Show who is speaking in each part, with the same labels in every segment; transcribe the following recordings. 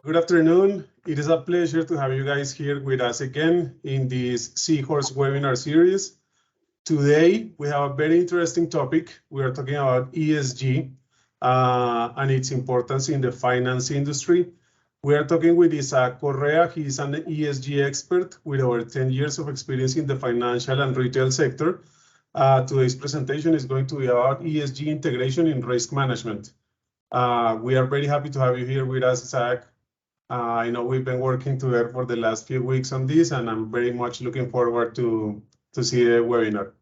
Speaker 1: Good afternoon. It is a pleasure to have you guys here with us again in this Seahorse webinar series. Today, we have a very interesting topic. We are talking about ESG and its importance in the finance industry. We are talking with Isaac Correa. He is an ESG expert with over 10 years of experience in the financial and retail sector. Today's presentation is going to be about ESG integration in risk management. We are very happy to have you here with us, Isaac. I know we've been working together for the last few weeks on this, and I'm very much looking forward to see the webinar.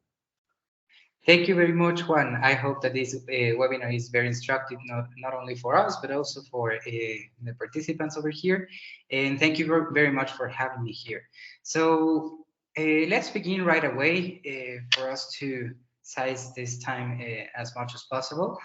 Speaker 2: Thank you very much, Juan. I hope that this webinar is very instructive, not only for us, but also for the participants over here. And thank you very much for having me here. So let's begin right away for us to size this time as much as possible.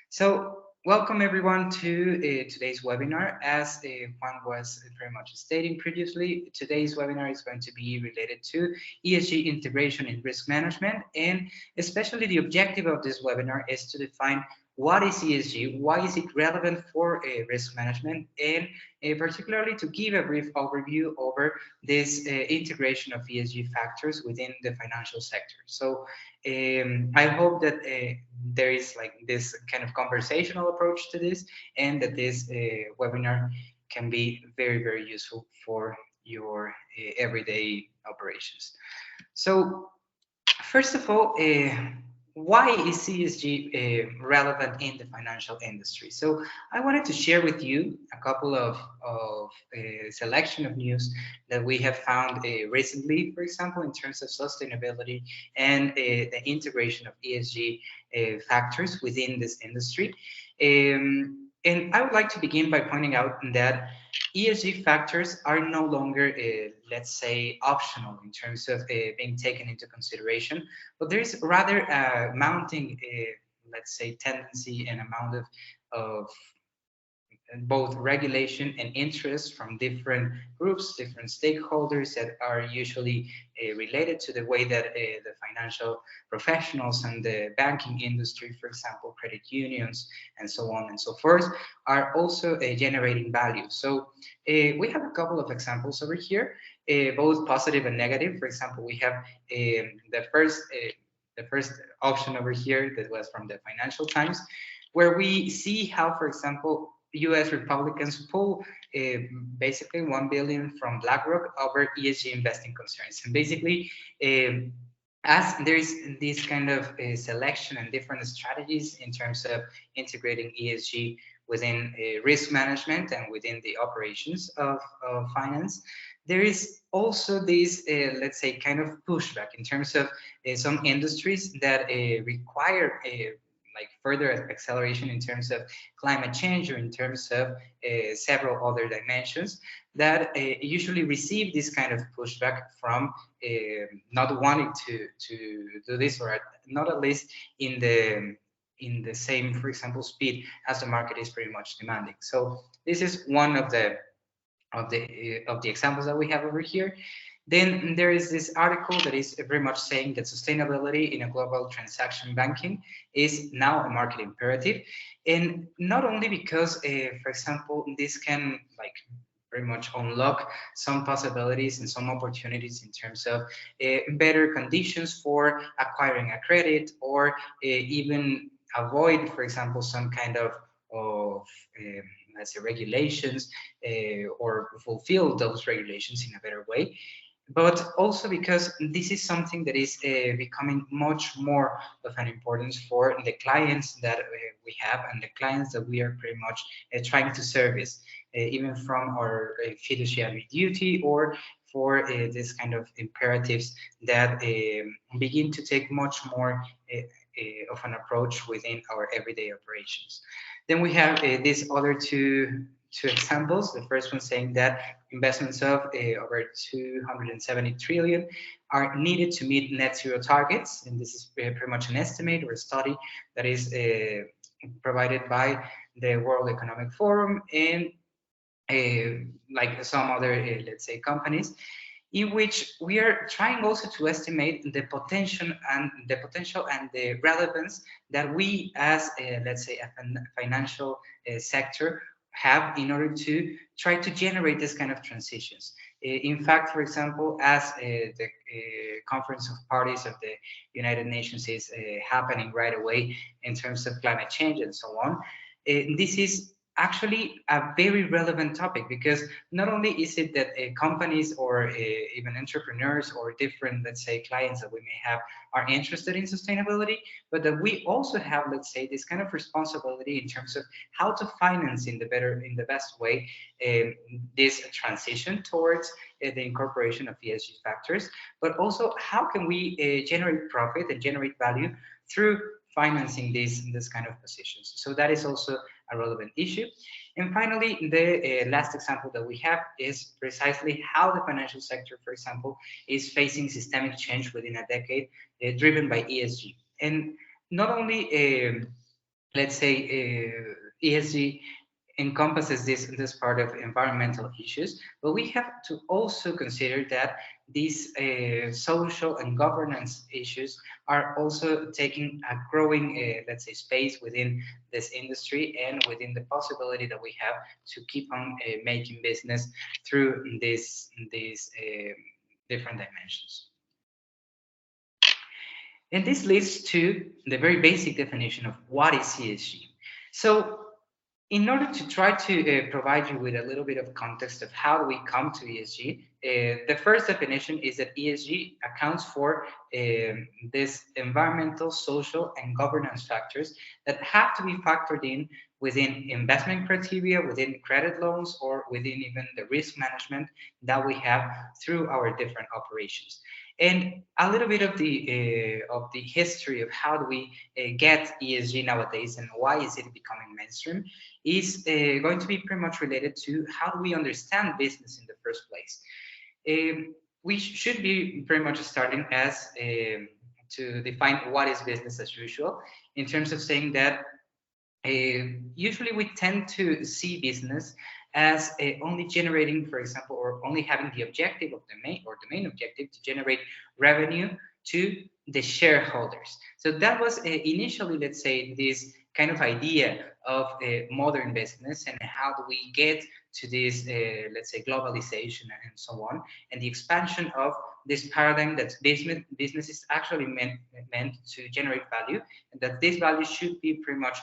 Speaker 2: So welcome everyone to today's webinar. As Juan was very much stating previously, today's webinar is going to be related to ESG integration in risk management, and especially the objective of this webinar is to define what is ESG, why is it relevant for risk management, and particularly to give a brief overview over this integration of ESG factors within the financial sector. So I hope that there is like this kind of conversational approach to this, and that this webinar can be very, very useful for your everyday operations. So first of all, why is ESG relevant in the financial industry? So I wanted to share with you a couple of selection of news that we have found recently, for example, in terms of sustainability and the integration of ESG factors within this industry. And I would like to begin by pointing out that ESG factors are no longer, let's say, optional in terms of being taken into consideration, but there is rather a mounting, let's say, tendency and amount of both regulation and interest from different groups, different stakeholders that are usually related to the way that the financial professionals and the banking industry, for example, credit unions, and so on and so forth, are also generating value. So we have a couple of examples over here, both positive and negative. For example, we have the first option over here that was from the Financial Times, where we see how, for example, U.S. Republicans pull basically $1 billion from BlackRock over ESG investing concerns. And basically, as there is this kind of selection and different strategies in terms of integrating ESG within risk management and within the operations of finance, there is also this, let's say, kind of pushback in terms of some industries that require like further acceleration in terms of climate change or in terms of several other dimensions that usually receive this kind of pushback from not wanting to do this, or not at least in the same, for example, speed as the market is pretty much demanding. So this is one of the examples that we have over here. Then there is this article that is very much saying that sustainability in a global transaction banking is now a market imperative. And not only because, for example, this can like very much unlock some possibilities and some opportunities in terms of better conditions for acquiring a credit, or even avoid, for example, some kind of let's say regulations, or fulfill those regulations in a better way, but also because this is something that is becoming much more of an importance for the clients that we have, and the clients that we are pretty much trying to service, even from our fiduciary duty, or for this kind of imperatives that begin to take much more of an approach within our everyday operations. Then we have these other two examples. The first one saying that investments of over 270 trillion are needed to meet net zero targets. And this is pretty much an estimate or a study that is provided by the World Economic Forum and like some other, let's say, companies, in which we are trying also to estimate the potential and the relevance that we as let's say a financial sector have in order to try to generate this kind of transitions. In fact, for example, as the Conference of Parties of the United Nations is happening right away in terms of climate change and so on, this is actually a very relevant topic, because not only is it that companies or even entrepreneurs or different, let's say, clients that we may have are interested in sustainability, but that we also have, let's say, this kind of responsibility in terms of how to finance in the best way this transition towards the incorporation of ESG factors, but also how can we generate profit and generate value through financing this kind of positions. So that is also a relevant issue. And finally, the last example that we have is precisely how the financial sector, for example, is facing systemic change within a decade, driven by ESG. And not only, let's say, ESG encompasses this part of environmental issues, but we have to also consider that these social and governance issues are also taking a growing, let's say, space within this industry and within the possibility that we have to keep on making business through these different dimensions. And this leads to the very basic definition of what is ESG. So in order to try to provide you with a little bit of context of how do we come to ESG, the first definition is that ESG accounts for this environmental, social, and governance factors that have to be factored in within investment criteria, within credit loans, or within even the risk management that we have through our different operations. And a little bit of the history of how do we get ESG nowadays and why is it becoming mainstream is going to be pretty much related to how do we understand business in the first place. We should be pretty much starting as to define what is business as usual, in terms of saying that usually we tend to see business as only generating, for example, or only having the objective of the main objective to generate revenue to the shareholders. So that was initially, let's say, this kind of idea of modern business and how do we get to this, let's say, globalization and so on, and the expansion of this paradigm that business is actually meant to generate value, and that this value should be pretty much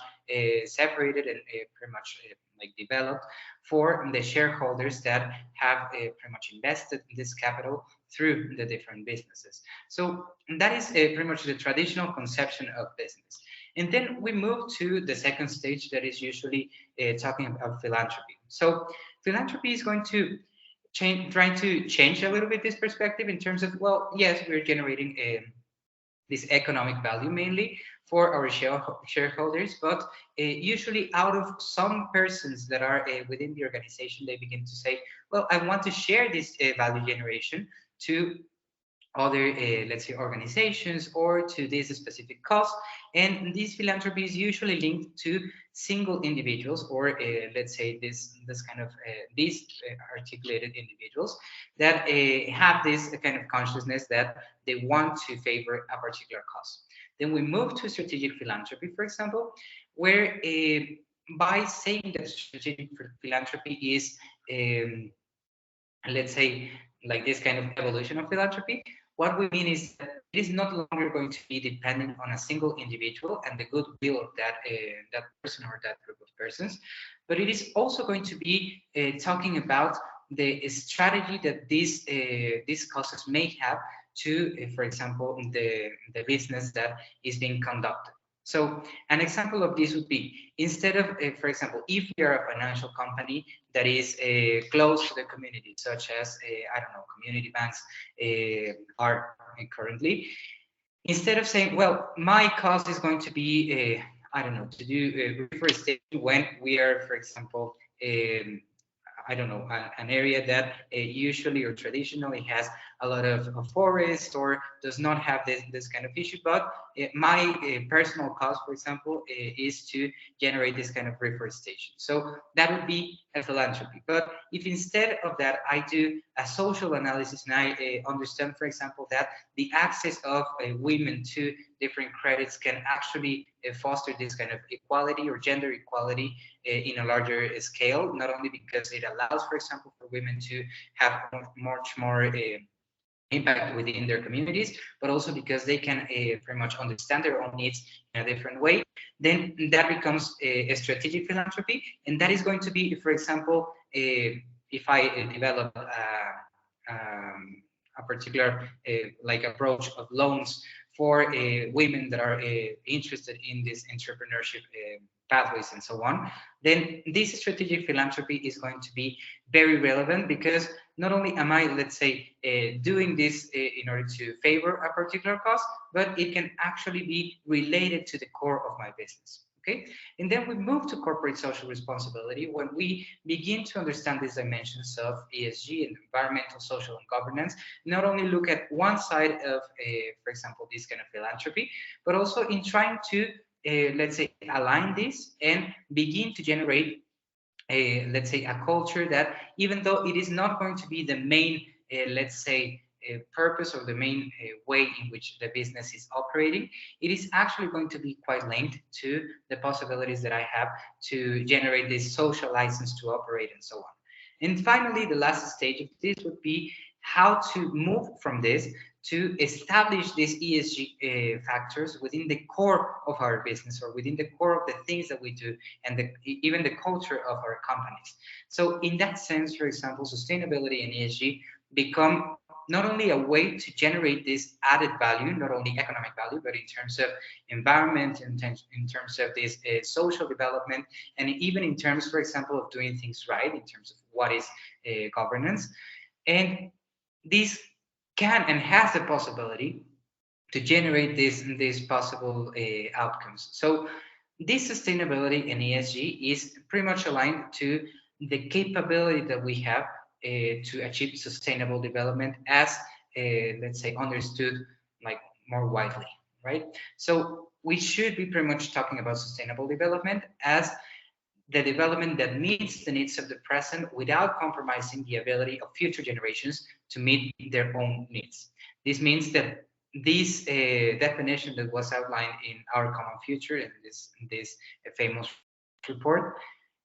Speaker 2: separated and pretty much like developed for the shareholders that have pretty much invested this capital through the different businesses. So that is pretty much the traditional conception of business. And then we move to the second stage that is usually talking about philanthropy. So philanthropy is going to trying to change a little bit this perspective in terms of, well, yes, we're generating this economic value mainly for our shareholders, but usually out of some persons that are within the organization, they begin to say, well, I want to share this value generation to other, let's say, organizations or to this specific cause. And this philanthropy is usually linked to single individuals or let's say this kind of these articulated individuals that have this kind of consciousness that they want to favor a particular cause. Then we move to strategic philanthropy, for example, where by saying that strategic philanthropy is let's say like this kind of evolution of philanthropy, what we mean is that it is no longer going to be dependent on a single individual and the goodwill of that that person or that group of persons, but it is also going to be talking about the strategy that these causes may have to, for example, the business that is being conducted. So an example of this would be, instead of, for example, if we are a financial company that is close to the community, such as, I don't know, community banks are currently, instead of saying, well, my cost is going to be, I don't know, to do reforestation when we are, for example, I don't know, an area that usually or traditionally has a lot of forest or does not have this kind of issue. But my personal cost, for example, is to generate this kind of reforestation. So that would be a philanthropy. But if instead of that I do a social analysis and I understand, for example, that the access of women to different credits can actually foster this kind of equality or gender equality in a larger scale, not only because it allows, for example, for women to have much more impact within their communities, but also because they can pretty much understand their own needs in a different way, then that becomes a strategic philanthropy. And that is going to be, for example, if I develop a particular like approach of loans for women that are interested in this entrepreneurship pathways and so on, then this strategic philanthropy is going to be very relevant, because not only am I, let's say, doing this in order to favor a particular cause, but it can actually be related to the core of my business. Okay, and then we move to corporate social responsibility when we begin to understand these dimensions of ESG and environmental, social, and governance. Not only look at one side of, for example, this kind of philanthropy, but also in trying to, let's say, align this and begin to generate let's say, a culture that, even though it is not going to be the main, let's say, purpose or the main way in which the business is operating, it is actually going to be quite linked to the possibilities that I have to generate this social license to operate and so on. And finally, the last stage of this would be how to move from this to establish these ESG factors within the core of our business, or within the core of the things that we do, and even the culture of our companies. So in that sense, for example, sustainability and ESG become not only a way to generate this added value, not only economic value, but in terms of environment, in terms of this social development, and even in terms, for example, of doing things right, in terms of what is governance. And this can and has the possibility to generate these possible outcomes. So this sustainability and ESG is pretty much aligned to the capability that we have to achieve sustainable development, as let's say, understood like more widely, right? So we should be pretty much talking about sustainable development as the development that meets the needs of the present without compromising the ability of future generations to meet their own needs. This means that this definition that was outlined in Our Common Future, in this famous report,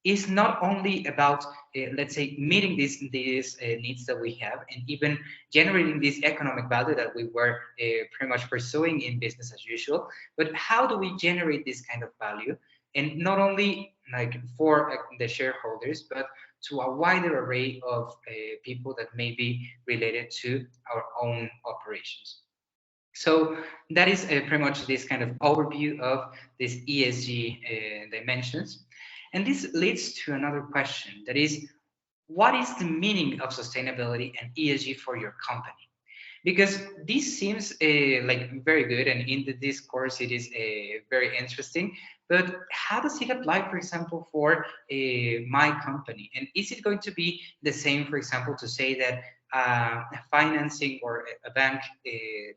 Speaker 2: is not only about, let's say, meeting these needs that we have, and even generating this economic value that we were pretty much pursuing in business as usual, but how do we generate this kind of value, and not only like for the shareholders, but to a wider array of people that may be related to our own operations. So that is pretty much this kind of overview of these ESG dimensions. And this leads to another question, that is, what is the meaning of sustainability and ESG for your company? Because this seems like very good, and in the discourse it is very interesting, but how does it apply, for example, for my company? And is it going to be the same, for example, to say that financing or a bank,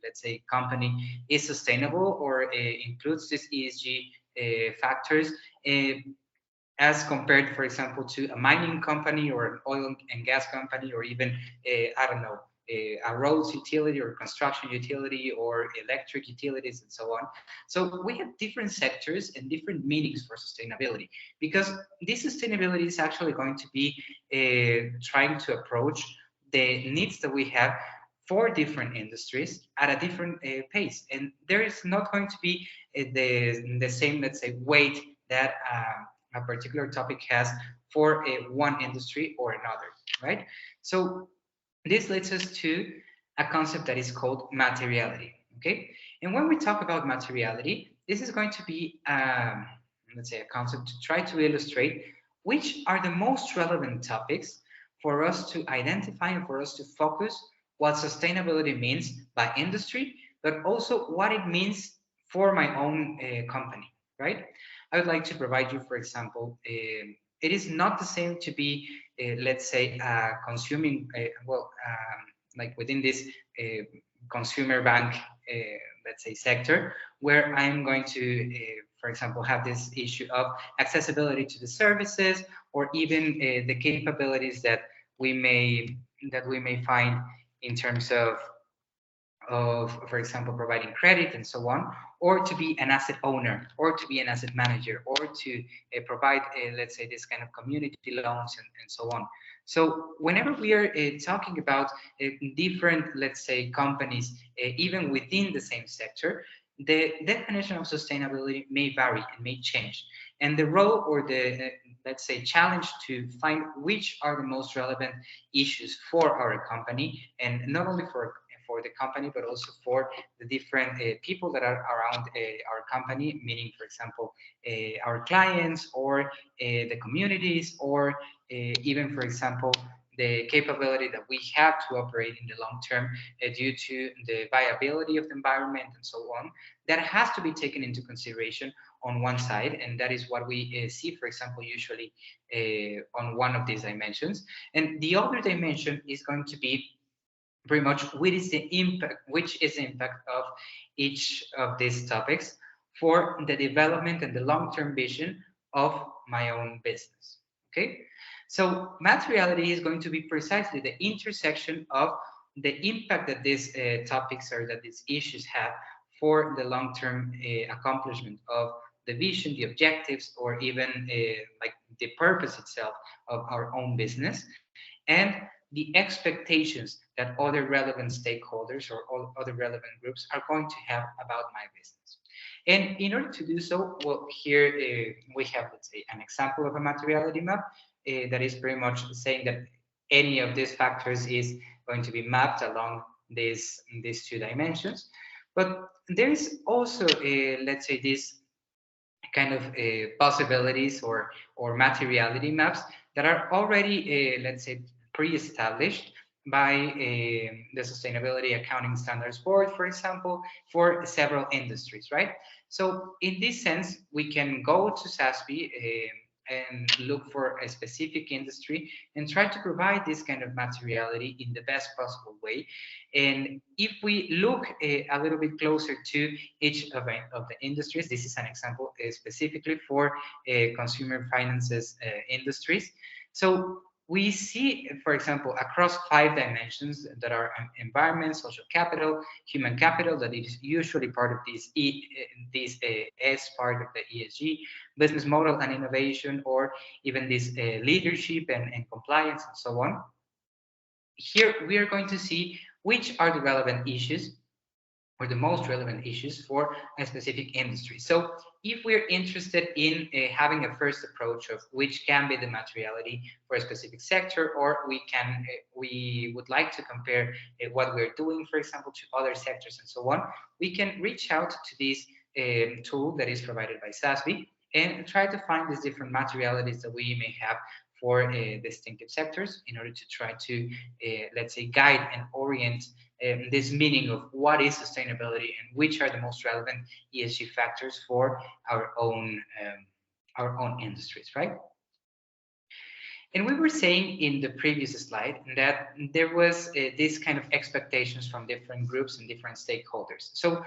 Speaker 2: let's say, company is sustainable or includes these ESG factors, as compared, for example, to a mining company or an oil and gas company, or even, I don't know, a roads utility or construction utility or electric utilities and so on. So we have different sectors and different meanings for sustainability, because this sustainability is actually going to be trying to approach the needs that we have for different industries at a different pace. And there is not going to be the same, let's say, weight that a particular topic has for one industry or another, right? So this leads us to a concept that is called materiality, okay? And when we talk about materiality, this is going to be, let's say, a concept to try to illustrate which are the most relevant topics for us to identify and for us to focus what sustainability means by industry, but also what it means for my own company, right? I would like to provide you, for example, it is not the same to be, let's say, consuming, like within this consumer bank, let's say, sector, where I'm going to, for example, have this issue of accessibility to the services, or even the capabilities that we may find in terms of, for example, providing credit and so on, or to be an asset owner, or to be an asset manager, or to provide, let's say, this kind of community loans and so on. So whenever we are talking about different, let's say, companies, even within the same sector, the definition of sustainability may vary and may change. And the role, or the, let's say, challenge to find which are the most relevant issues for our company, and not only for the company, but also for the different people that are around our company, meaning, for example, our clients, or the communities, or even, for example, the capability that we have to operate in the long term due to the viability of the environment and so on, that has to be taken into consideration on one side. And that is what we see, for example, usually on one of these dimensions. And the other dimension is going to be pretty much which is the impact of each of these topics for the development and the long-term vision of my own business. Okay, so materiality is going to be precisely the intersection of the impact that these topics, or that these issues have for the long-term accomplishment of the vision, the objectives, or even like the purpose itself of our own business, and the expectations that other relevant stakeholders or all other relevant groups are going to have about my business. And in order to do so, well, here we have, let's say, an example of a materiality map that is pretty much saying that any of these factors is going to be mapped along these two dimensions. But there is also, let's say, this kind of possibilities or materiality maps that are already, let's say, pre-established by the Sustainability Accounting Standards Board, for example, for several industries, right? So in this sense, we can go to SASB and look for a specific industry and try to provide this kind of materiality in the best possible way. And if we look a little bit closer to each of the industries, this is an example specifically for consumer finances industries. So we see, for example, across 5 dimensions that are environment, social capital, human capital, that is usually part of this S part of the ESG, business model and innovation, or even this leadership and compliance and so on. Here we are going to see which are the relevant issues, or the most relevant issues for a specific industry. So if we're interested in having a first approach of which can be the materiality for a specific sector, or we would like to compare what we're doing, for example, to other sectors and so on, we can reach out to this tool that is provided by SASB and try to find these different materialities that we may have for distinctive sectors, in order to try to, let's say, guide and orient this meaning of what is sustainability and which are the most relevant ESG factors for our own industries, right? And we were saying in the previous slide that there was this kind of expectations from different groups and different stakeholders. So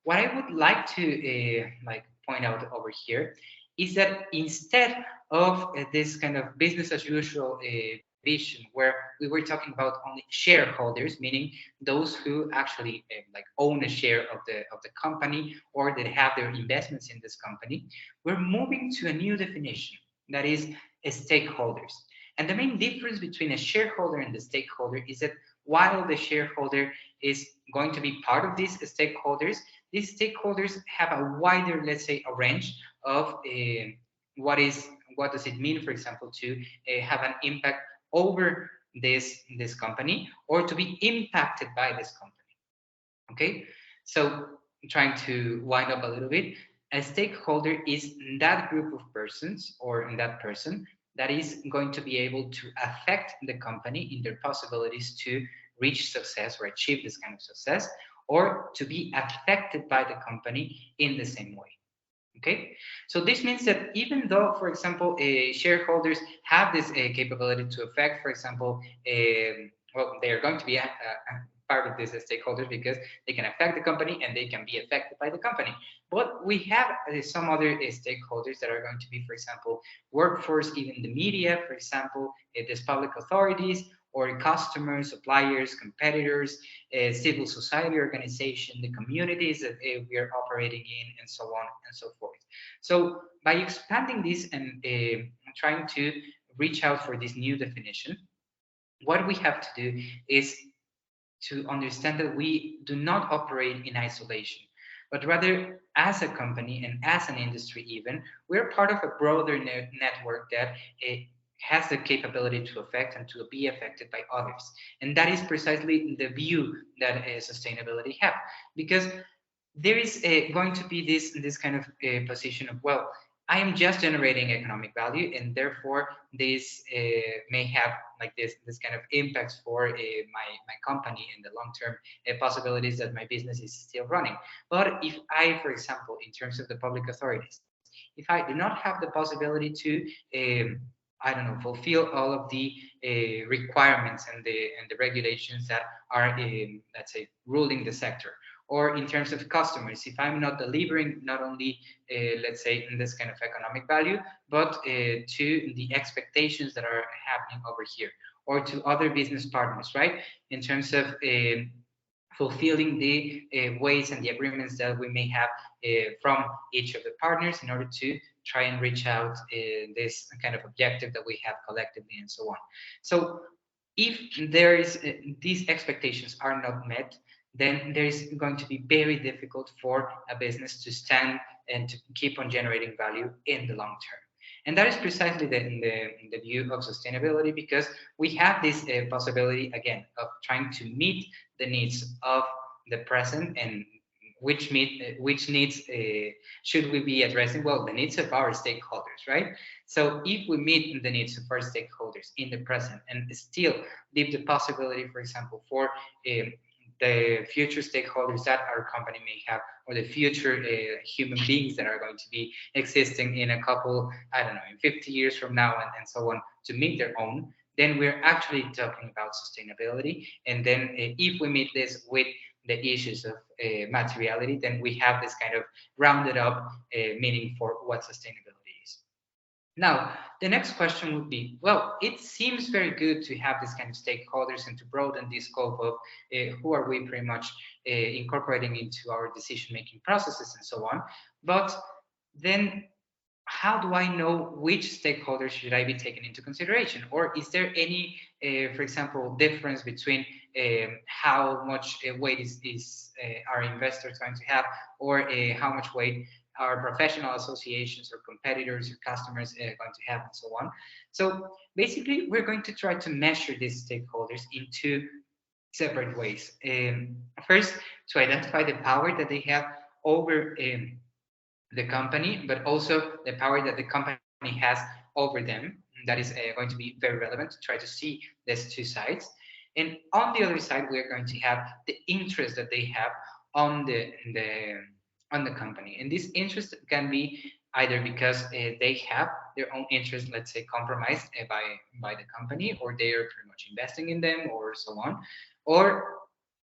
Speaker 2: what I would like to like point out over here is that instead of this kind of business as usual vision, where we were talking about only shareholders, meaning those who actually like own a share of the company, or that have their investments in this company, we're moving to a new definition that is stakeholders. And the main difference between a shareholder and the stakeholder is that while the shareholder is going to be part of these stakeholders have a wider, let's say, a range of what does it mean, for example, to have an impact over this company, or to be impacted by this company. Okay, so trying to wind up a little bit, a stakeholder is that group of persons, or in that person that is going to be able to affect the company in their possibilities to reach success or achieve this kind of success, or to be affected by the company in the same way. Okay, so this means that even though, for example, shareholders have this capability to affect, for example, well, they are going to be part of these stakeholders because they can affect the company and they can be affected by the company. But we have some other stakeholders that are going to be, for example, workforce, even the media, for example, these public authorities or customers, suppliers, competitors, civil society organization, the communities that we are operating in, and so on and so forth. So by expanding this and trying to reach out for this new definition, what we have to do is to understand that we do not operate in isolation, but rather as a company and as an industry, even, we're part of a broader network that has the capability to affect and to be affected by others. And that is precisely the view that sustainability have, because there is going to be this kind of position of, well, I am just generating economic value, and therefore this may have like this kind of impacts for my company in the long term, possibilities that my business is still running. But if I, for example, in terms of the public authorities, if I do not have the possibility to I don't know, fulfill all of the requirements and the regulations that are, let's say, ruling the sector, or in terms of customers, if I'm not delivering not only, let's say, in this kind of economic value, but to the expectations that are happening over here, or to other business partners, right? In terms of fulfilling the ways and the agreements that we may have from each of the partners in order to try and reach out this kind of objective that we have collectively, and so on. So if there is these expectations are not met, then there is going to be very difficult for a business to stand and to keep on generating value in the long term. And that is precisely the view of sustainability, because we have this possibility, again, of trying to meet the needs of the present, and which needs should we be addressing? Well, the needs of our stakeholders, right? So if we meet the needs of our stakeholders in the present and still leave the possibility, for example, for the future stakeholders that our company may have, or the future human beings that are going to be existing in a couple, I don't know, in 50 years from now, and so on, to meet their own, then we're actually talking about sustainability. And then if we meet this with the issues of materiality, then we have this kind of rounded up meaning for what sustainability is. Now, the next question would be, well, it seems very good to have this kind of stakeholders and to broaden the scope of who are we pretty much incorporating into our decision-making processes and so on. But then how do I know which stakeholders should I be taking into consideration? Or is there any, for example, difference between how much weight is our investors going to have, or how much weight our professional associations or competitors or customers going to have, and so on? So basically, we're going to try to measure these stakeholders in two separate ways. First, to identify the power that they have over the company, but also the power that the company has over them. That is going to be very relevant to try to see these two sides. And on the other side, we're going to have the interest that they have on the company. And this interest can be either because they have their own interest, let's say, compromised by the company, or they are pretty much investing in them, or so on, or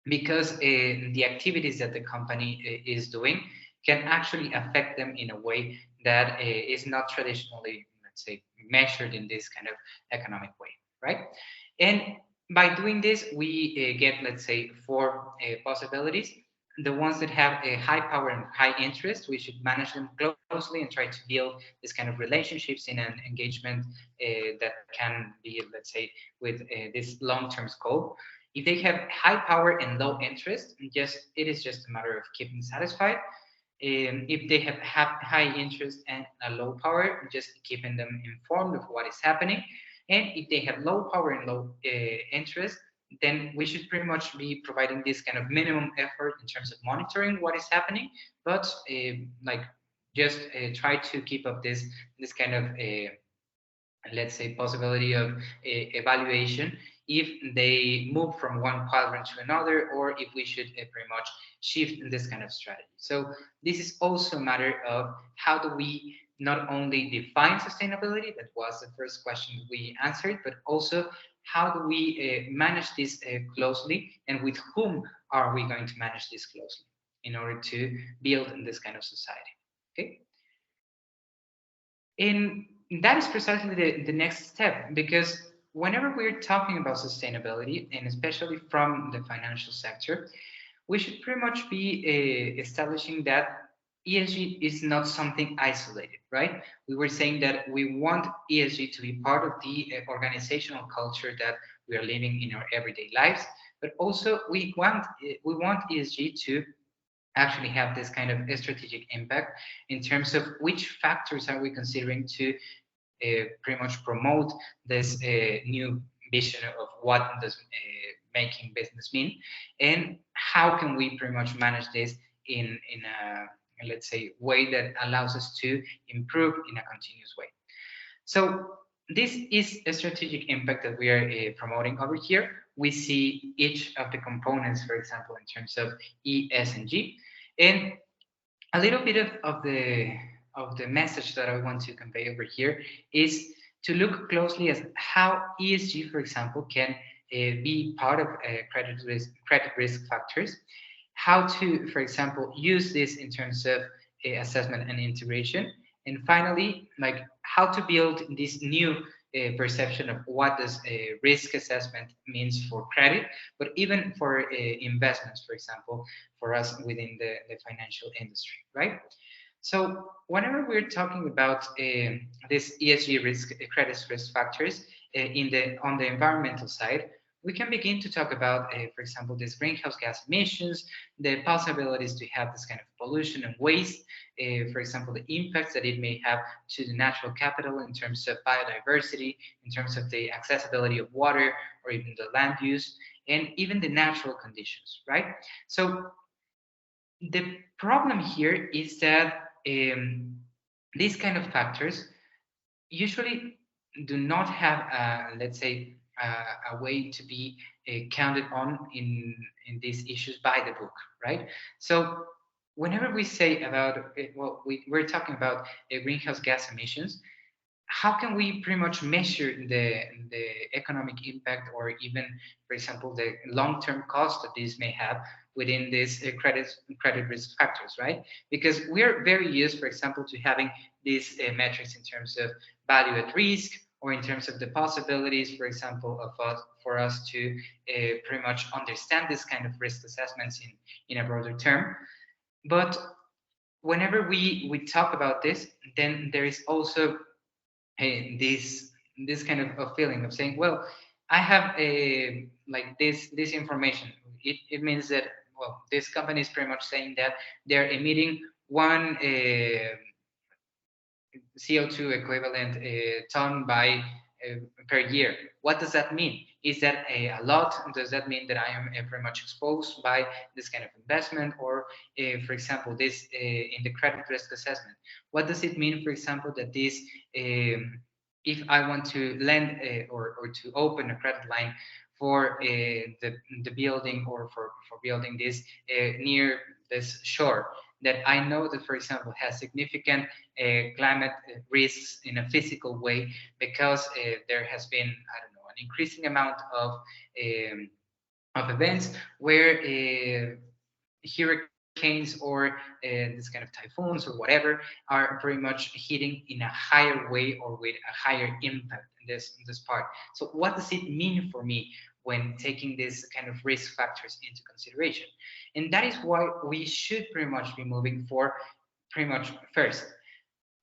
Speaker 2: because the activities that the company is doing can actually affect them in a way that is not traditionally, let's say, measured in this kind of economic way, right? And by doing this, we get, let's say, four possibilities. The ones that have a high power and high interest, we should manage them closely and try to build this kind of relationships in an engagement that can be, let's say, with this long-term scope. If they have high power and low interest, it is just a matter of keeping satisfied. If they have high interest and a low power, just keeping them informed of what is happening. And if they have low power and low interest, then we should pretty much be providing this kind of minimum effort in terms of monitoring what is happening, but like just try to keep up this kind of let's say, possibility of evaluation if they move from one quadrant to another, or if we should pretty much shift in this kind of strategy. So this is also a matter of how do we not only define sustainability, that was the first question we answered, but also how do we manage this closely, and with whom are we going to manage this closely in order to build in this kind of society. Okay, and that is precisely the next step, because whenever we're talking about sustainability, and especially from the financial sector, we should pretty much be establishing that ESG is not something isolated, right? We were saying that we want ESG to be part of the organizational culture that we are living in our everyday lives, but also we want ESG to actually have this kind of strategic impact in terms of which factors are we considering to pretty much promote this new vision of what does making business mean, and how can we pretty much manage this in a, let's say, way that allows us to improve in a continuous way. So this is a strategic impact that we are promoting over here. We see each of the components, for example, in terms of E, S, and G, and a little bit of the message that I want to convey over here is to look closely at how ESG, for example, can be part of credit risk factors, how to, for example, use this in terms of assessment and integration, and finally, like how to build this new perception of what does risk assessment means for credit, but even for investments, for example, for us within the financial industry, right? So whenever we're talking about this ESG risk, credit risk factors on the environmental side, we can begin to talk about, for example, these greenhouse gas emissions, the possibilities to have this kind of pollution and waste, for example, the impacts that it may have to the natural capital in terms of biodiversity, in terms of the accessibility of water, or even the land use, and even the natural conditions, right? So the problem here is that these kind of factors usually do not have, let's say, a way to be counted on in these issues by the book, right? So whenever we say about, well, we're talking about greenhouse gas emissions, how can we pretty much measure the economic impact, or even, for example, the long-term cost that this may have within these credit risk factors, right? Because we're very used, for example, to having these metrics in terms of value at risk, or in terms of the possibilities, for example, for us to pretty much understand this kind of risk assessments in a broader term. But whenever we talk about this, then there is also this kind of feeling of saying, well, I have a like this information. It means that, well, this company is pretty much saying that they're emitting one CO2 equivalent ton by per year. What does that mean? Is that a lot? Does that mean that I am very much exposed by this kind of investment? Or, for example, this in the credit risk assessment, what does it mean, for example, that this, if I want to lend or to open a credit line for the building, or for building this near this shore, that I know that, for example, has significant climate risks in a physical way, because there has been, I don't know, an increasing amount of events where hurricanes or this kind of typhoons or whatever are pretty much hitting in a higher way, or with a higher impact in this part. So what does it mean for me when taking this kind of risk factors into consideration? And that is why we should pretty much be moving for, pretty much, first,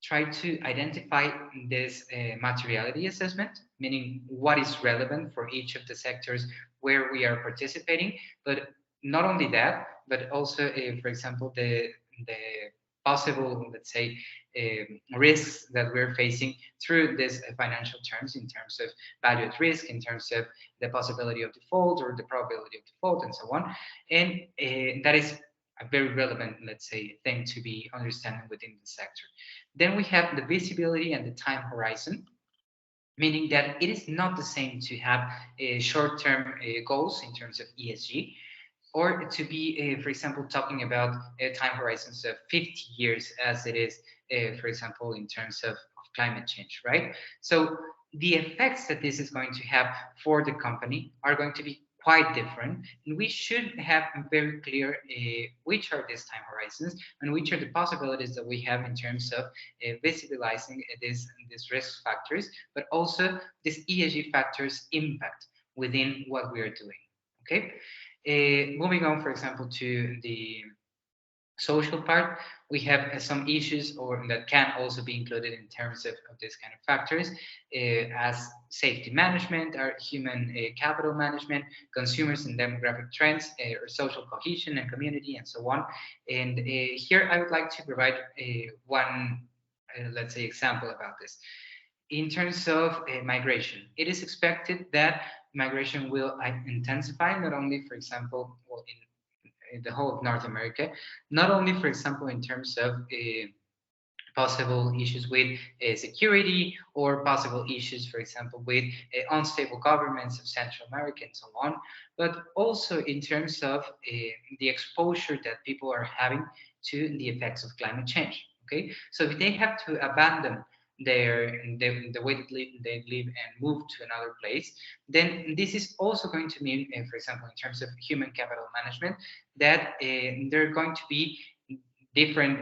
Speaker 2: try to identify this materiality assessment, meaning what is relevant for each of the sectors where we are participating. But not only that, but also, for example, the possible, let's say, risks that we're facing through these financial terms, in terms of value at risk, in terms of the possibility of default or the probability of default, and so on. And that is a very relevant, let's say, thing to be understanding within the sector. Then we have the visibility and the time horizon, meaning that it is not the same to have short-term goals in terms of ESG, or to be, for example, talking about time horizons of 50 years, as it is, for example, in terms of climate change, right? So the effects that this is going to have for the company are going to be quite different, and we should have very clear which are these time horizons and which are the possibilities that we have in terms of visibilizing these risk factors, but also these ESG factors impact within what we are doing. Okay, moving on, for example, to the social part, we have some issues or that can also be included in terms of this kind of factors, as safety management, or human capital management, consumers and demographic trends, or social cohesion and community, and so on. And here I would like to provide one, let's say, example about this. In terms of migration, it is expected that migration will intensify, not only, for example, well, in the whole of North America, not only, for example, in terms of possible issues with security, or possible issues, for example, with unstable governments of Central America and so on, but also in terms of the exposure that people are having to the effects of climate change. Okay, so if they have to abandon the way they live and move to another place, then this is also going to mean, for example, in terms of human capital management, that there are going to be different,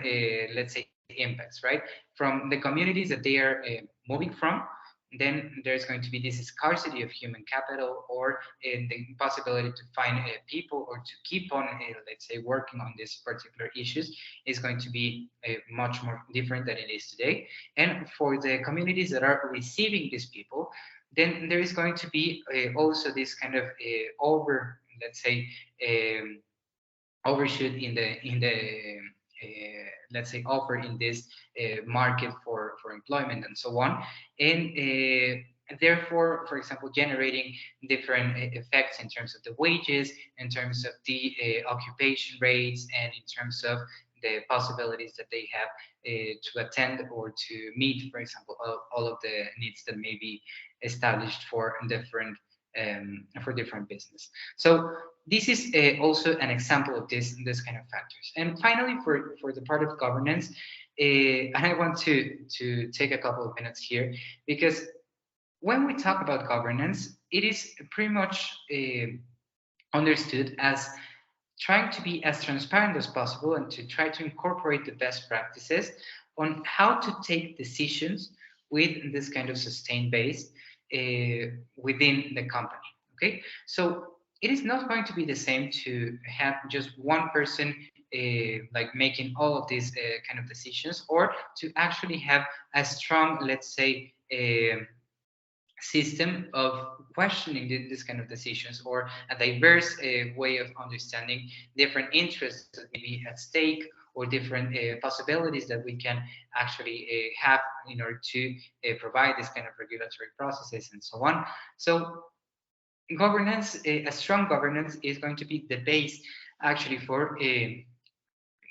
Speaker 2: let's say, impacts, right? From the communities that they are moving from, then there's going to be this scarcity of human capital, or the possibility to find people, or to keep on, let's say, working on these particular issues, is going to be much more different than it is today. And for the communities that are receiving these people, then there is going to be also this kind of over, let's say, overshoot in the let's say, offer in this market for employment and so on, and therefore, for example, generating different effects in terms of the wages, in terms of the occupation rates, and in terms of the possibilities that they have to attend or to meet, for example, all of the needs that may be established for different business. So this is also an example of this kind of factors. And finally, for the part of governance, and I want to take a couple of minutes here, because when we talk about governance, it is pretty much understood as trying to be as transparent as possible, and to try to incorporate the best practices on how to take decisions with this kind of sustained base within the company. Okay, so it is not going to be the same to have just one person like making all of these kind of decisions, or to actually have a strong, let's say, system of questioning this kind of decisions, or a diverse way of understanding different interests that may be at stake, or different possibilities that we can actually have in order to provide this kind of regulatory processes and so on. So governance, a strong governance, is going to be the base actually for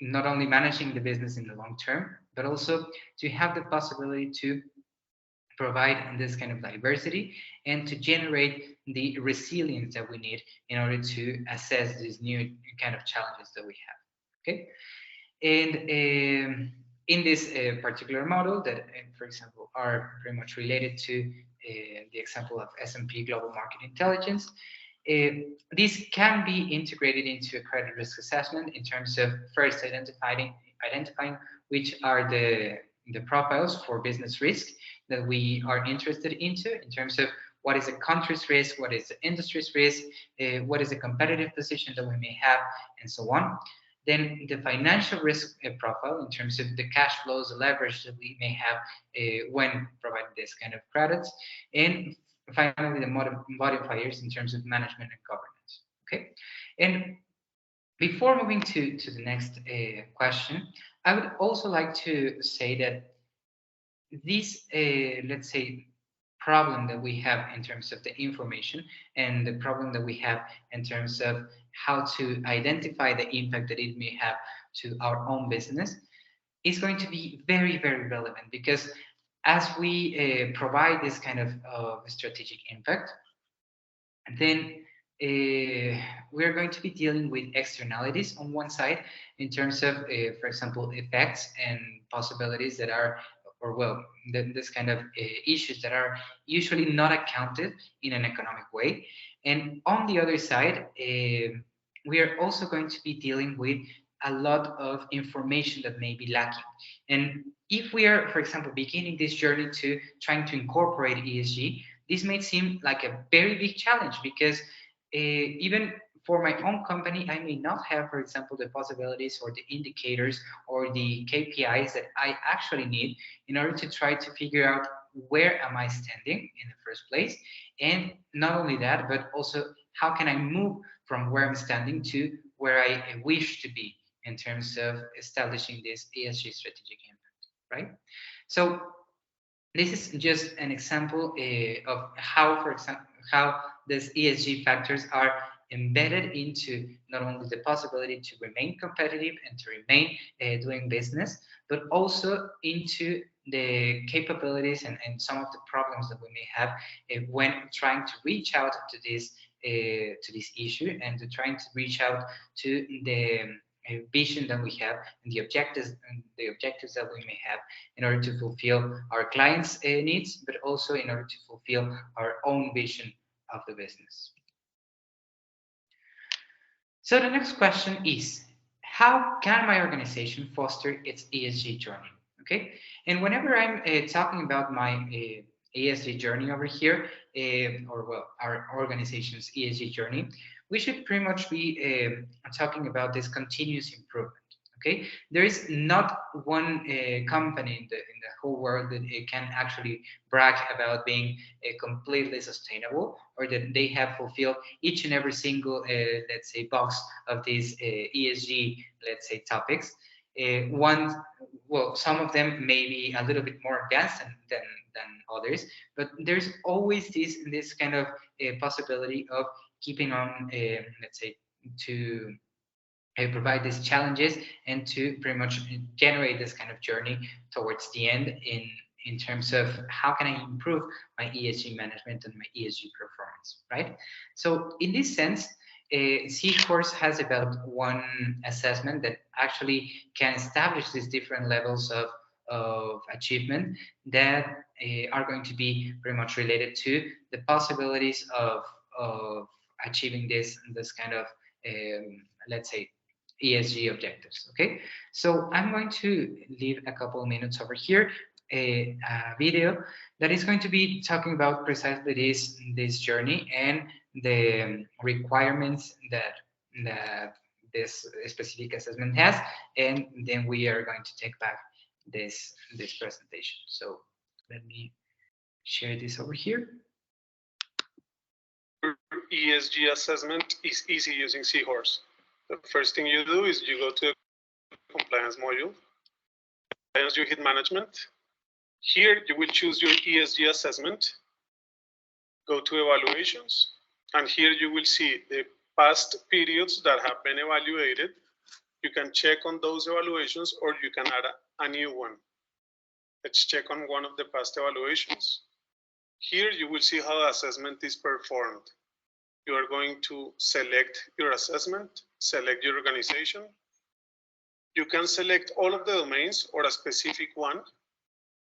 Speaker 2: not only managing the business in the long term, but also to have the possibility to provide this kind of diversity, and to generate the resilience that we need in order to assess these new kind of challenges that we have. Okay, and in this particular model that, for example, are pretty much related to the example of S&P Global Market Intelligence, this can be integrated into a credit risk assessment in terms of first identifying which are the profiles for business risk that we are interested into, in terms of what is a country's risk, what is the industry's risk, what is the competitive position that we may have, and so on. Then the financial risk profile, in terms of the cash flows, the leverage that we may have when providing this kind of credits, and finally the modifiers in terms of management and governance. Okay, and before moving to the next question, I would also like to say that this, let's say, problem that we have in terms of the information, and the problem that we have in terms of how to identify the impact that it may have to our own business, is going to be very, very relevant, because as we provide this kind of strategic impact, then we're going to be dealing with externalities on one side, in terms of, for example, effects and possibilities that are or well, this kind of issues that are usually not accounted in an economic way. And on the other side, we are also going to be dealing with a lot of information that may be lacking. And if we are, for example, beginning this journey to trying to incorporate ESG, this may seem like a very big challenge because even for my own company, I may not have, for example, the possibilities or the indicators or the KPIs that I actually need in order to try to figure out where am I standing in the first place. And not only that, but also how can I move from where I'm standing to where I wish to be in terms of establishing this ESG strategic impact, right? So this is just an example of how, for example, how these ESG factors are embedded into not only the possibility to remain competitive and to remain doing business, but also into the capabilities and some of the problems that we may have when trying to reach out to this issue and to trying to reach out to the vision that we have and the objectives that we may have in order to fulfill our clients' needs, but also in order to fulfill our own vision of the business. So the next question is, how can my organization foster its ESG journey? Okay, and whenever I'm talking about my ESG journey over here, or well, our organization's ESG journey, we should pretty much be talking about this continuous improvement. Okay, there is not one company in the whole world that it can actually brag about being completely sustainable or that they have fulfilled each and every single, let's say, box of these ESG, let's say, topics. One, well, some of them may be a little bit more advanced than others, but there's always this kind of possibility of keeping on, let's say, to provide these challenges and to pretty much generate this kind of journey towards the end in terms of how can I improve my ESG management and my ESG performance, right? So in this sense, Seahorse has developed one assessment that actually can establish these different levels of achievement that are going to be pretty much related to the possibilities of achieving this kind of let's say ESG objectives. Okay, so I'm going to leave a couple of minutes over here a video that is going to be talking about precisely this journey and the requirements that this specific assessment has, and then we are going to take back this presentation. So let me share this over here.
Speaker 1: ESG assessment is easy using Seahorse. The first thing you do is you go to the compliance module. Compliance, you hit management. Here you will choose your ESG assessment. Go to evaluations, and here you will see the past periods that have been evaluated. You can check on those evaluations or you can add a new one. Let's check on one of the past evaluations. Here you will see how the assessment is performed. You are going to select your assessment, select your organization. You can select all of the domains or a specific one,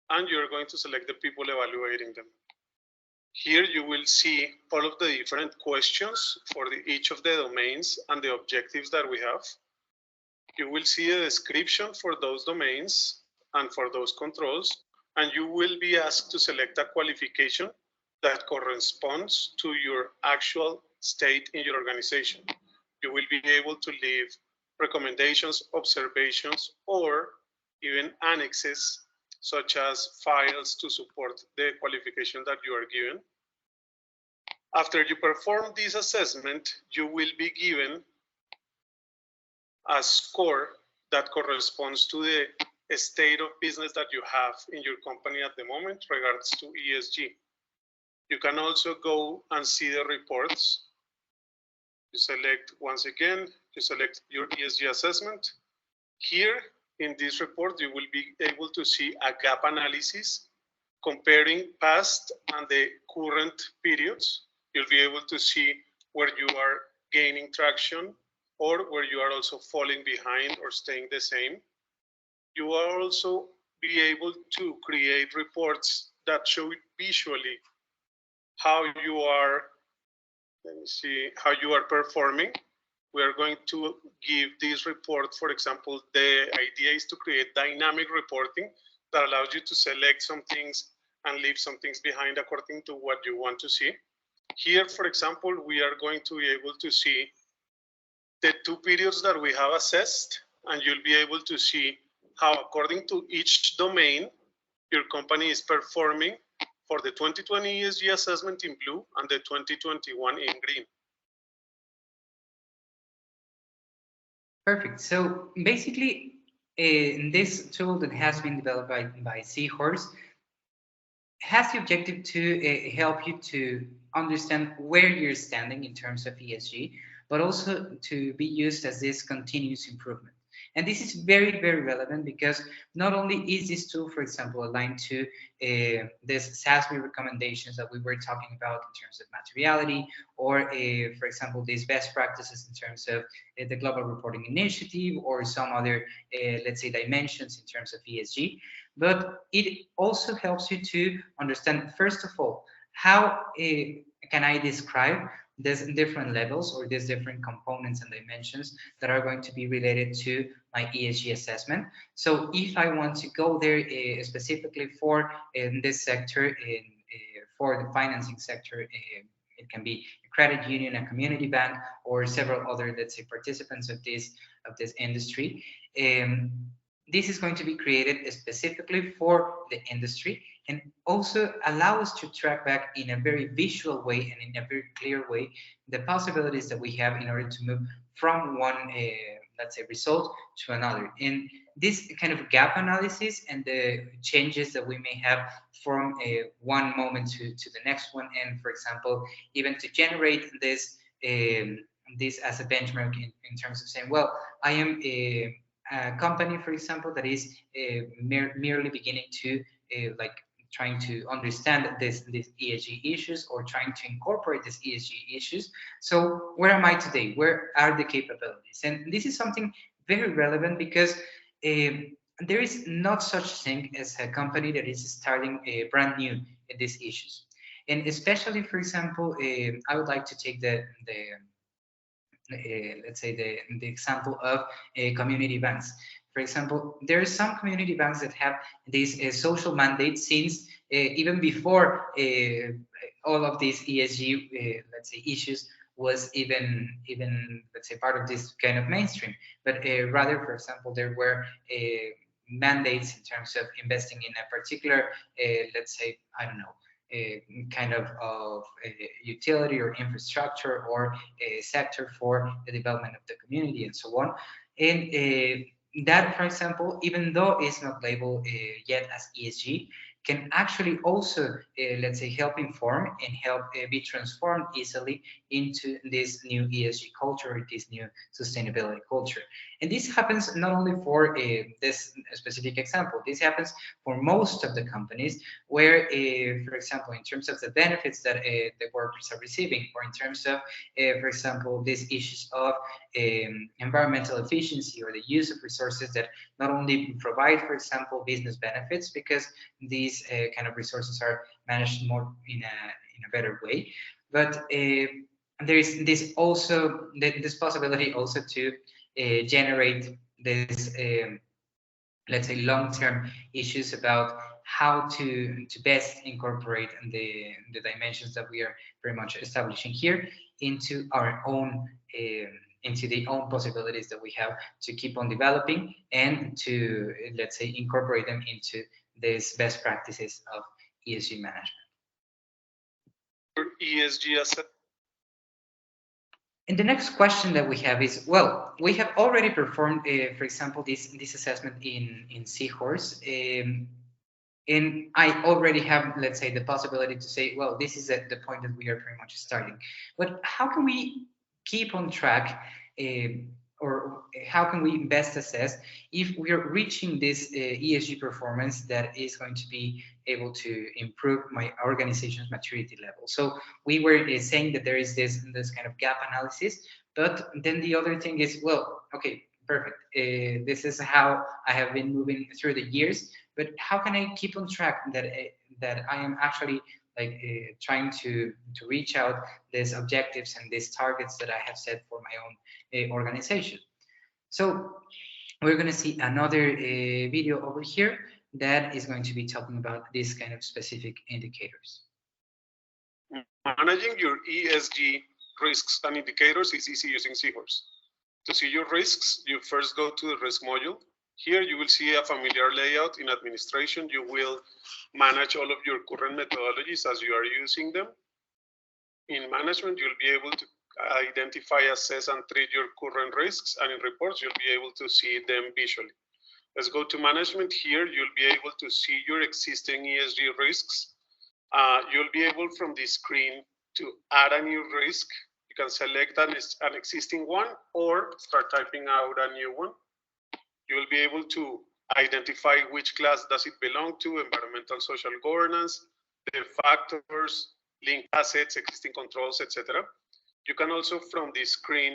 Speaker 1: and you're going to select the people evaluating them. Here you will see all of the different questions for each of the domains and the objectives that we have. You will see a description for those domains and for those controls, and you will be asked to select a qualification that corresponds to your actual state in your organization. You will be able to leave recommendations, observations, or even annexes, such as files to support the qualification that you are given. After you perform this assessment, you will be given a score that corresponds to the state of business that you have in your company at the moment regards to ESG. You can also go and see the reports. You select, once again, you select your ESG assessment. Here in this report, you will be able to see a gap analysis comparing past and the current periods. You'll be able to see where you are gaining traction or where you are also falling behind or staying the same. You are also be able to create reports that show visually how you are, let me see, how you are performing. We are going to give this report, for example, the idea is to create dynamic reporting that allows you to select some things and leave some things behind according to what you want to see. Here, for example, we are going to be able to see the 2 periods that we have assessed, and you'll be able to see how, according to each domain, your company is performing for the 2020 ESG assessment in blue and the 2021 in green.
Speaker 2: Perfect. So basically, this tool that has been developed by Seahorse has the objective to help you to understand where you're standing in terms of ESG, but also to be used as this continuous improvement. And this is very, very relevant because not only is this tool, for example, aligned to this SASB recommendations that we were talking about in terms of materiality, or for example, these best practices in terms of the Global Reporting Initiative, or some other, let's say, dimensions in terms of ESG, but it also helps you to understand, first of all, how can I describe these different levels or these different components and dimensions that are going to be related to my ESG assessment. So if I want to go there specifically for in this sector, for the financing sector, it can be a credit union, a community bank, or several other, let's say, participants of this industry. This is going to be created specifically for the industry and also allow us to track back in a very visual way and in a very clear way the possibilities that we have in order to move from one, let's say, result to another. And this kind of gap analysis and the changes that we may have from one moment to the next one, and for example, even to generate this as a benchmark in terms of saying, well, I am a company, for example, that is merely beginning to like trying to understand these ESG issues or trying to incorporate these ESG issues. So where am I today? Where are the capabilities? And this is something very relevant because there is not such thing as a company that is starting brand new in these issues. And especially, for example, I would like to take let's say the example of community banks. For example, there are some community banks that have this social mandate since even before all of these ESG, let's say, issues was even let's say part of this kind of mainstream. But rather, for example, there were mandates in terms of investing in a particular, let's say, I don't know, kind of utility or infrastructure or a sector for the development of the community and so on. And that, for example, even though it's not labeled yet as ESG, can actually also, let's say, help inform and help be transformed easily into this new ESG culture, this new sustainability culture. And this happens not only for this specific example, this happens for most of the companies where, for example, in terms of the benefits that the workers are receiving, or in terms of, for example, these issues of environmental efficiency or the use of resources that not only provide, for example, business benefits, because these kind of resources are managed more in a better way, but there is this possibility also to generate this, let's say, long-term issues about how to best incorporate the dimensions that we are very much establishing here into our own into the own possibilities that we have to keep on developing and to, let's say, incorporate them into these best practices of ESG management.
Speaker 1: ESG asset.
Speaker 2: And the next question that we have is, well, we have already performed, for example, this assessment in Seahorse, and I already have, let's say, the possibility to say, well, this is at the point that we are pretty much starting. But how can we keep on track, or how can we best assess if we are reaching this ESG performance that is going to be able to improve my organization's maturity level? So we were saying that there is this kind of gap analysis, but then the other thing is, well, okay, perfect. This is how I have been moving through the years. But how can I keep on track that I am actually like trying to reach out these objectives and these targets that I have set for my own organization? So we're going to see another video over here that is going to be talking about these kind of specific indicators.
Speaker 1: Managing your ESG risks and indicators is easy using Seahorse. To see your risks, you first go to the risk module. Here you will see a familiar layout. In administration, you will manage all of your current methodologies as you are using them. In management, you'll be able to identify, assess, and treat your current risks, and in reports, you'll be able to see them visually. Let's go to management. Here, you'll be able to see your existing ESG risks. You'll be able from this screen to add a new risk. You can select an existing one or start typing out a new one. You will be able to identify which class does it belong to, environmental, social governance, the factors, linked assets, existing controls, etc. You can also from this screen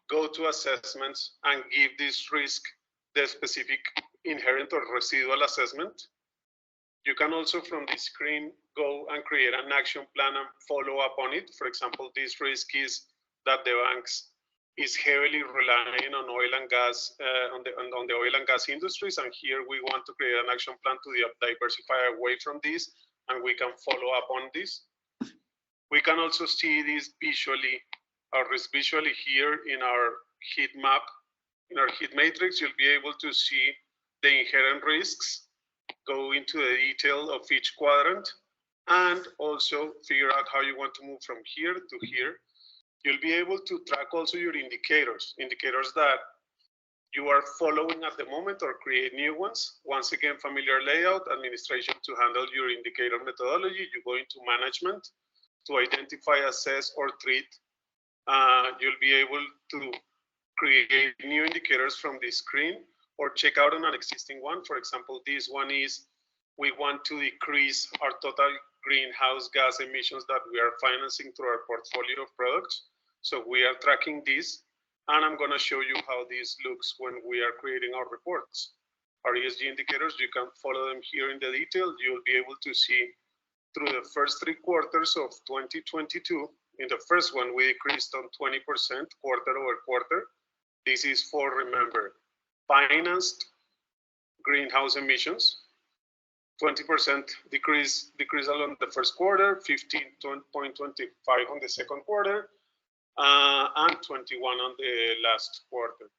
Speaker 1: go to assessments and give this risk the specific inherent or residual assessment. You can also from this screen go and create an action plan and follow up on it. For example, this risk is that the banks is heavily relying on oil and gas, on the oil and gas industries. And here we want to create an action plan to diversify away from this, and we can follow up on this. We can also see this visually, our risk visually here in our heat map. In our heat matrix, you'll be able to see the inherent risks, go into the detail of each quadrant, and also figure out how you want to move from here to here. You'll be able to track also your indicators that you are following at the moment or create new ones. Once again, familiar layout, administration to handle your indicator methodology. You go into management to identify, assess, or treat. You'll be able to create new indicators from this screen or check out on an existing one. For example, this one is we want to decrease our total greenhouse gas emissions that we are financing through our portfolio of products. So we are tracking this, and I'm going to show you how this looks when we are creating our reports. Our ESG indicators, you can follow them here in the detail. You'll be able to see through the first 3 quarters of 2022. In the first one, we decreased on 20% quarter over quarter. This is for, remember, financed greenhouse emissions. 20% decrease along the first quarter, 15.25 on the second quarter, and 21 on the last quarter.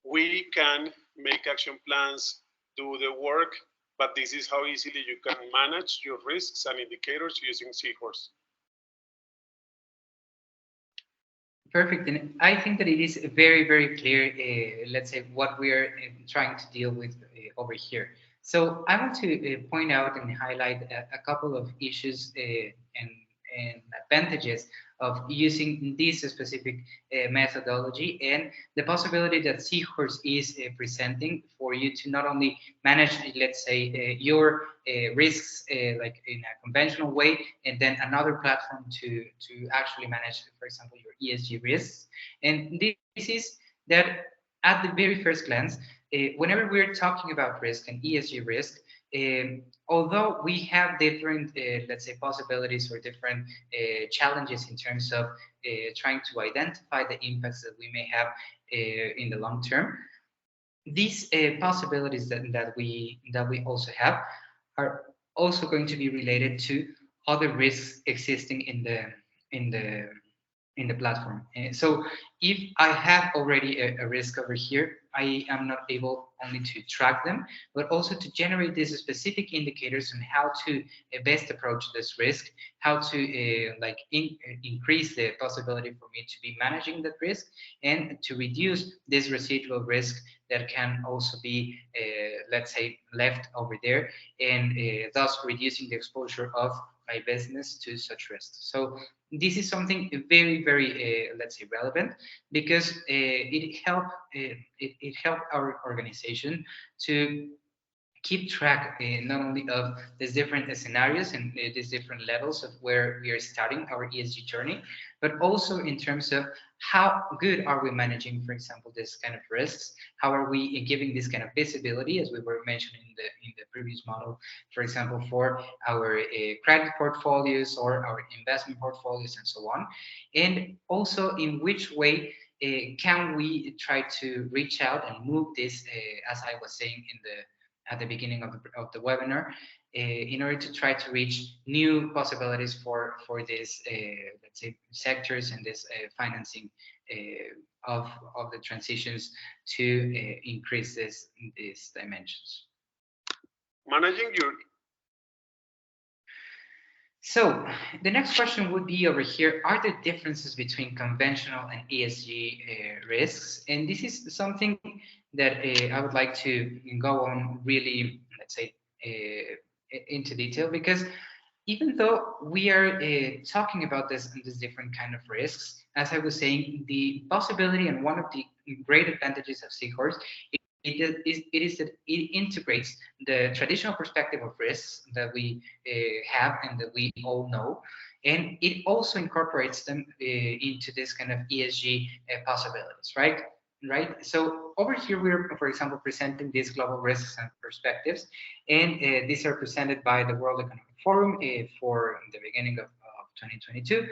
Speaker 1: We can make action plans, do the work, but this is how easily you can manage your risks and indicators using Seahorse.
Speaker 2: Perfect, and I think that it is very, very clear, let's say, what we are trying to deal with over here. So I want to point out and highlight a couple of issues and advantages of using this specific methodology and the possibility that Seahorse is presenting for you to not only manage, let's say, your risks like in a conventional way, and then another platform to actually manage, for example, your ESG risks. And this is that at the very first glance, whenever we're talking about risk and ESG risk, although we have different, let's say, possibilities or different challenges in terms of trying to identify the impacts that we may have in the long term, these possibilities that we also have are also going to be related to other risks existing in the platform. So if I have already a risk over here, I am not able only to track them, but also to generate these specific indicators on how to best approach this risk, how to increase the possibility for me to be managing that risk, and to reduce this residual risk that can also be, let's say, left over there, and thus reducing the exposure of my business to such risks. So this is something very, very, let's say, relevant, because it helped our organization to keep track not only of these different scenarios and these different levels of where we are starting our ESG journey, but also in terms of how good are we managing, for example, this kind of risks? How are we giving this kind of visibility, as we were mentioning in the previous model, for example, for our credit portfolios or our investment portfolios and so on, and also in which way can we try to reach out and move this, as I was saying at the beginning of the webinar, in order to try to reach new possibilities for these, let's say, sectors and this financing of the transitions to increase these dimensions.
Speaker 1: Managing your
Speaker 2: So the next question would be over here, are there differences between conventional and ESG risks? And this is something that I would like to go on really, let's say, into detail, because even though we are talking about this different kind of risks, as I was saying, the possibility and one of the great advantages of Seahorse it is that it integrates the traditional perspective of risks that we have and that we all know, and it also incorporates them into this kind of ESG possibilities, right? Right. So over here, we're, for example, presenting these global risks and perspectives, and these are presented by the World Economic Forum for the beginning of 2022.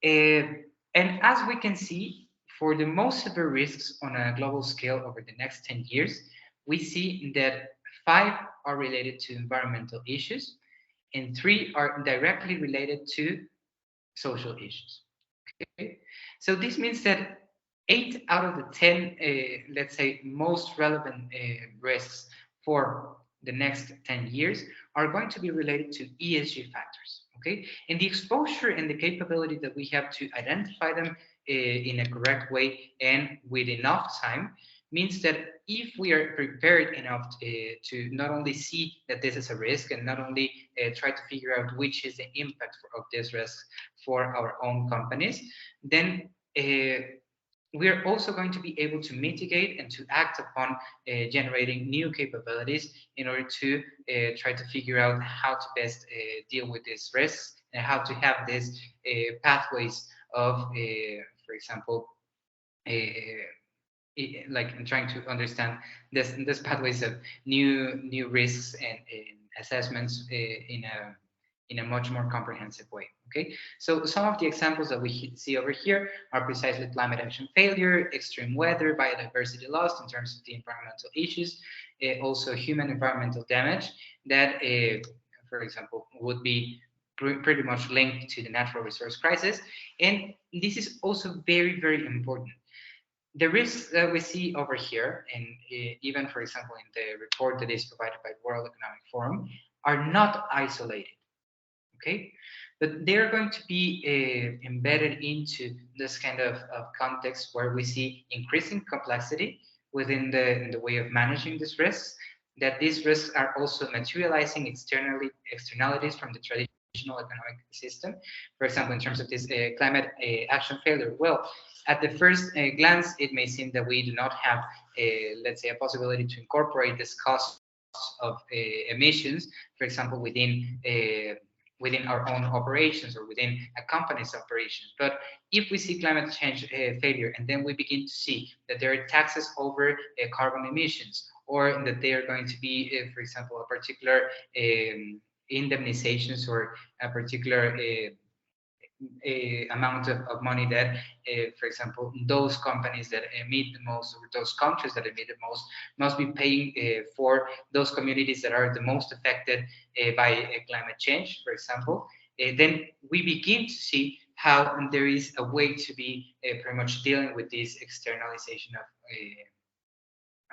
Speaker 2: And as we can see, for the most severe risks on a global scale over the next 10 years, we see that 5 are related to environmental issues, and 3 are directly related to social issues. Okay, so this means that 8 out of the 10, let's say, most relevant risks for the next 10 years are going to be related to ESG factors. Okay, and the exposure and the capability that we have to identify them in a correct way and with enough time means that if we are prepared enough to not only see that this is a risk and not only try to figure out which is the impact of this risk for our own companies, then we are also going to be able to mitigate and to act upon generating new capabilities in order to try to figure out how to best deal with these risks and how to have these pathways of, for example, like in trying to understand this pathways of new risks and assessments in a much more comprehensive way. Okay, so some of the examples that we see over here are precisely climate action failure, extreme weather, biodiversity loss in terms of the environmental issues, also human environmental damage that, for example, would be pretty much linked to the natural resource crisis. And this is also very, very important. The risks that we see over here, and even, for example, in the report that is provided by the World Economic Forum, are not isolated. Okay, but they're going to be embedded into this kind of context where we see increasing complexity within the way of managing these risks, that these risks are also materializing externalities from the traditional economic system. For example, in terms of this climate action failure, well, at the first glance, it may seem that we do not have, let's say, a possibility to incorporate this cost of emissions, for example, within our own operations or within a company's operations. But if we see climate change failure, and then we begin to see that there are taxes over carbon emissions, or that they are going to be, for example, a particular indemnizations or a particular amount of money that, for example, those companies that emit the most, or those countries that emit the most, must be paying for those communities that are the most affected by climate change, for example, then we begin to see how there is a way to be pretty much dealing with this externalization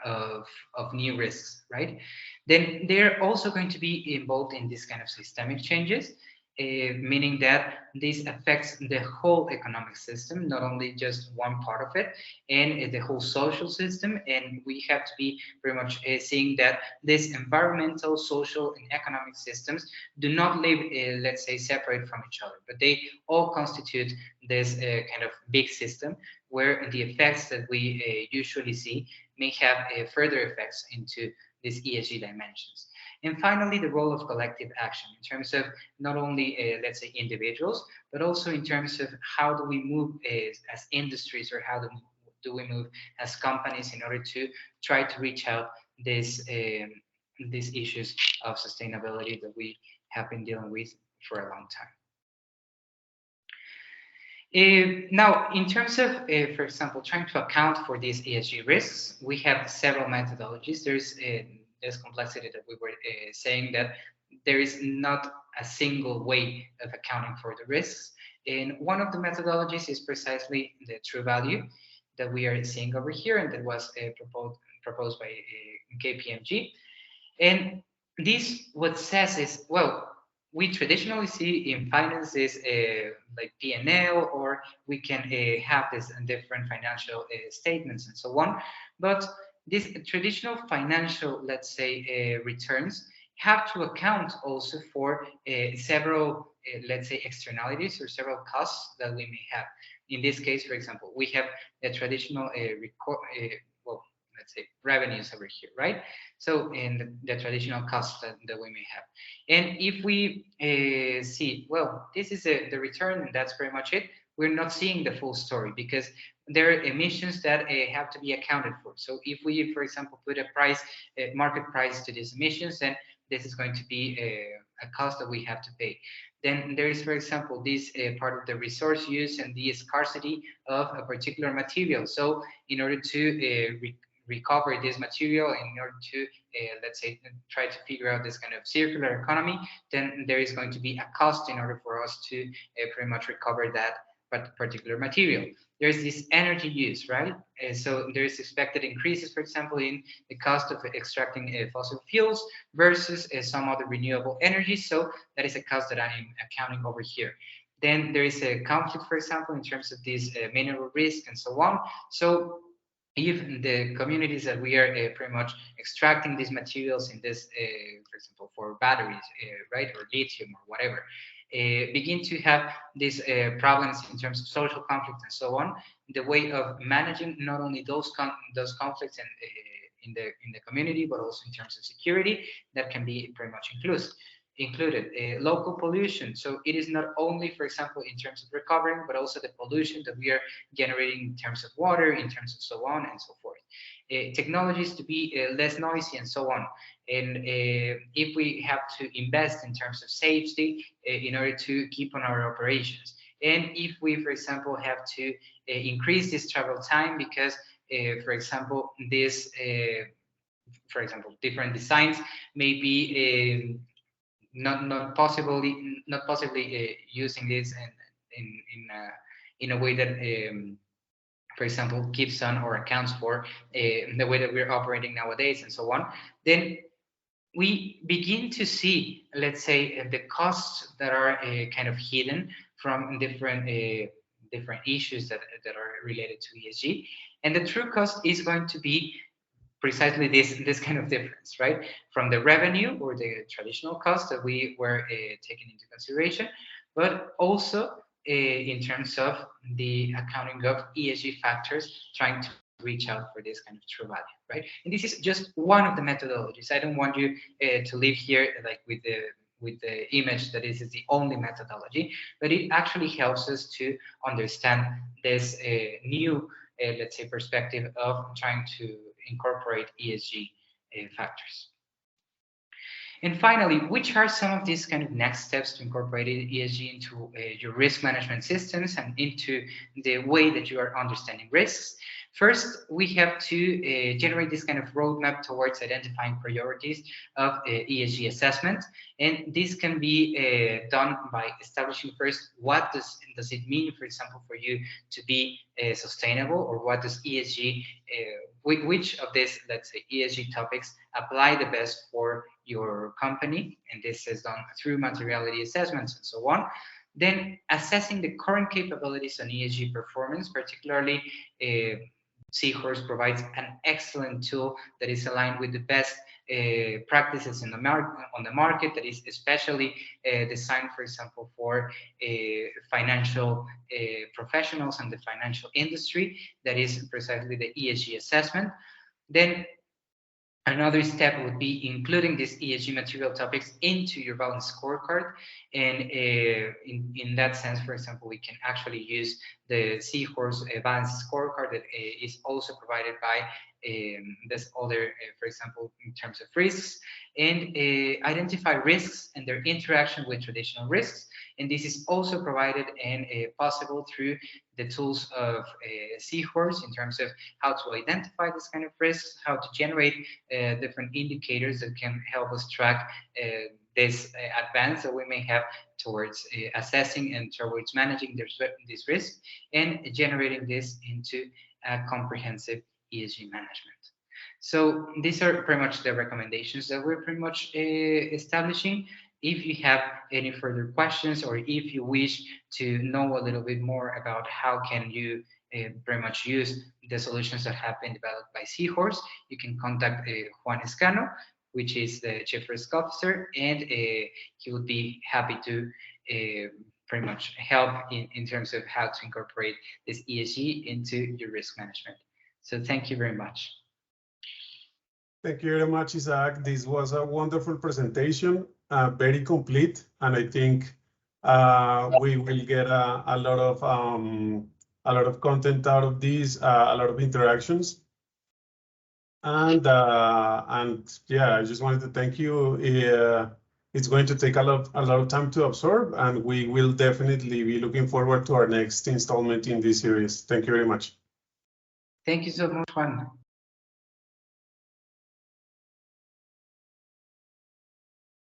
Speaker 2: of new risks, right? Then they're also going to be involved in this kind of systemic changes, meaning that this affects the whole economic system, not only just one part of it, and the whole social system. And we have to be very much seeing that these environmental, social, and economic systems do not live, let's say, separate from each other, but they all constitute this kind of big system where the effects that we usually see may have further effects into these ESG dimensions. And finally, the role of collective action in terms of not only, let's say, individuals, but also in terms of how do we move as industries, or how do we move as companies in order to try to reach out these issues of sustainability that we have been dealing with for a long time. Now, in terms of, for example, trying to account for these ESG risks, we have several methodologies. There's this complexity that we were saying, that there is not a single way of accounting for the risks. And one of the methodologies is precisely the true value that we are seeing over here, and that was proposed by KPMG. And this, what says is, well, we traditionally see in finances like P&L, or we can have this in different financial statements and so on. But these traditional financial, let's say, returns have to account also for several, let's say, externalities or several costs that we may have. In this case, for example, we have the traditional well, let's say, revenues over here, right? So in the traditional costs that we may have. And if we see, well, this is the return and that's pretty much it, we're not seeing the full story, because there are emissions that have to be accounted for. So if we, for example, put a price, market price to these emissions, then this is going to be a cost that we have to pay. Then there is, for example, this part of the resource use and the scarcity of a particular material. So in order to recover this material, in order to, let's say, try to figure out this kind of circular economy, then there is going to be a cost in order for us to pretty much recover that particular material. There's this energy use, right? So there's expected increases, for example, in the cost of extracting fossil fuels versus some other renewable energy. So that is a cost that I'm accounting over here. Then there is a conflict, for example, in terms of this mineral risk and so on. So if the communities that we are pretty much extracting these materials in this, for example, for batteries, right, or lithium or whatever, begin to have these problems in terms of social conflict and so on, the way of managing not only those conflicts and in the community, but also in terms of security, that can be pretty much included. Local pollution. So it is not only, for example, in terms of recovering, but also the pollution that we are generating in terms of water, in terms of so on and so forth. Technologies to be less noisy and so on. And if we have to invest in terms of safety in order to keep on our operations. And if we, for example, have to increase this travel time because, for example, this, for example, different designs may be not possibly using this in a way that for example keeps on or accounts for the way that we're operating nowadays and so on, then we begin to see, let's say, the costs that are kind of hidden from different issues that are related to ESG, and the true cost is going to be precisely this kind of difference, right? From the revenue or the traditional cost that we were taking into consideration, but also in terms of the accounting of ESG factors, trying to reach out for this kind of true value, right? And this is just one of the methodologies. I don't want you to leave here like with the image that this is the only methodology, but it actually helps us to understand this new, let's say, perspective of trying to incorporate ESG factors. And finally, which are some of these kind of next steps to incorporate ESG into your risk management systems and into the way that you are understanding risks? First, we have to generate this kind of roadmap towards identifying priorities of ESG assessment. And this can be done by establishing first, what does it mean, for example, for you to be sustainable, or what does ESG, which of these, let's say, ESG topics apply the best for your company, and this is done through materiality assessments and so on. Then assessing the current capabilities on ESG performance, particularly Seahorse provides an excellent tool that is aligned with the best practices on the market, that is especially designed, for example, for financial professionals and the financial industry, that is precisely the ESG assessment. Then Another step would be including these ESG material topics into your balance scorecard. And in that sense, for example, we can actually use the Seahorse balance scorecard that is also provided by this other, for example, in terms of risks, and identify risks and their interaction with traditional risks. And this is also provided and possible through the tools of Seahorse in terms of how to identify this kind of risks, how to generate different indicators that can help us track this advance that we may have towards assessing and towards managing this risk and generating this into a comprehensive ESG management. So these are pretty much the recommendations that we're pretty much establishing. If you have any further questions, or if you wish to know a little bit more about how can you pretty much use the solutions that have been developed by Seahorse, you can contact Juan Escano, which is the Chief Risk Officer, and he would be happy to pretty much help in terms of how to incorporate this ESG into your risk management. So thank you very much.
Speaker 1: Thank you very much, Isaac. This was a wonderful presentation, very complete, and I think we will get a lot of content out of this, a lot of interactions. And yeah, I just wanted to thank you. It's going to take a lot of time to absorb, and we will definitely be looking forward to our next installment in this series. Thank you very much.
Speaker 2: Thank you so much, Juan.